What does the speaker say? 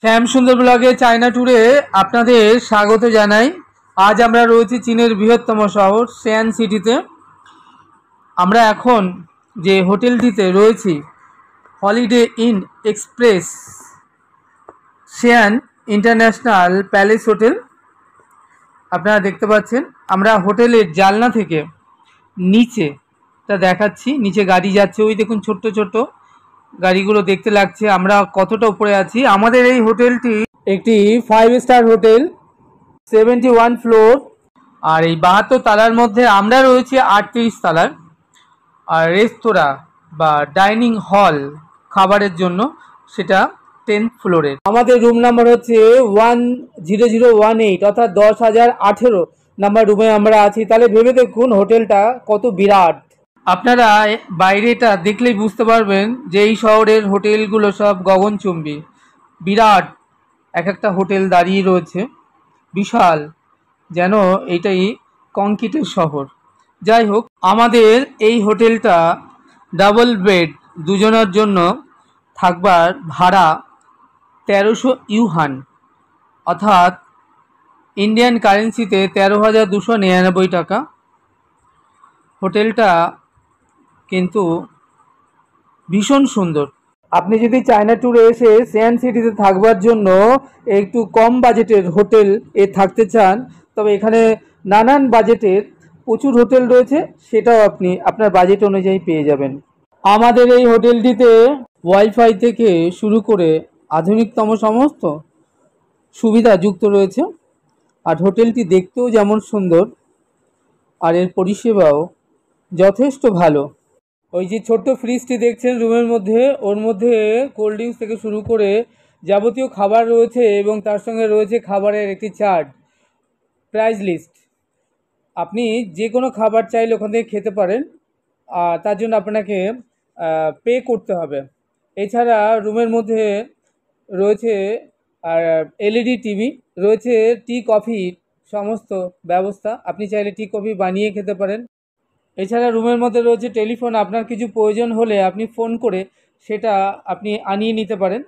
শ্যাম সুন্দর ব্লগে চায়না ট্যুরে আপনাদের স্বাগত জানাই। আজ আমরা রয়েছি চীনের বৃহত্তম শহর সিয়ান সিটিতে। আমরা এখন যে হোটেলটিতে রয়েছি holiday in express Sean international palace hotel. আপনারা দেখতে পাচ্ছেন আমরা হোটেলের জানলা থেকে নিচেটা দেখাচ্ছি। নিচে গাড়ি যাচ্ছে, ওই দেখুন ছোট্ট ছোট্ট গাড়িগুলো দেখতে লাগছে আমরা কতটা উপরে আছি। আমাদের এই হোটেলটি একটি 5 স্টার হোটেল, 71 ফ্লোর, আর এই 72 তালার মধ্যে আমরা রয়েছি 38 তালার। আর রেস্তোরাঁ বা ডাইনিং হল খাবারের জন্য সেটা 10th ফ্লোরে। আমাদের রুম নাম্বার হচ্ছে 10018 অর্থাৎ 10,018 নাম্বার রুমে আমরা আছি। তাহলে ভেবে দেখুন হোটেলটা কত বিরাট। আপনারা বাইরেটা দেখলেই বুঝতে পারবেন যে এই শহরের হোটেলগুলো সব গগনচুম্বী, বিরাট এক একটা হোটেল দাঁড়িয়ে রয়েছে, বিশাল, যেন এটাই কংক্রিটের শহর। যাই হোক, আমাদের এই হোটেলটা ডাবল বেড, দুজনের জন্য থাকবার ভাড়া 1300 ইউহান অর্থাৎ ইন্ডিয়ান কারেন্সিতে 13,299 টাকা। হোটেলটা কিন্তু ভীষণ সুন্দর। আপনি যদি চায়না ট্যুরে এসে সিয়ান সিটিতে থাকবার জন্য একটু কম বাজেটের হোটেল থাকতে চান, তবে এখানে নানান বাজেটের প্রচুর হোটেল রয়েছে, সেটাও আপনি আপনার বাজেট অনুযায়ী পেয়ে যাবেন। আমাদের এই হোটেলটিতে ওয়াইফাই থেকে শুরু করে আধুনিকতম সমস্ত সুবিধা যুক্ত রয়েছে। আর হোটেলটি দেখতেও যেমন সুন্দর, আর এর পরিষেবাও যথেষ্ট ভালো। ওই যে ছোট্ট ফ্রিজটি দেখছেন রুমের মধ্যে, ওর মধ্যে কোল্ড ড্রিঙ্কস থেকে শুরু করে যাবতীয় খাবার রয়েছে এবং তার সঙ্গে রয়েছে খাবারের একটি চার্ট, প্রাইস লিস্ট। আপনি যে কোনো খাবার চাইলে ওখান থেকে খেতে পারেন, আর তার জন্য আপনাকে পে করতে হবে। এছাড়া রুমের মধ্যে রয়েছে আর এলইডি টিভি, রয়েছে টি কফি সমস্ত ব্যবস্থা, আপনি চাইলে টি কফি বানিয়ে খেতে পারেন। এছাড়া রুমের মধ্যে রয়েছে টেলিফোন, আপনার কিছু প্রয়োজন হলে আপনি ফোন করে সেটা আপনি আনিয়ে নিতে পারেন।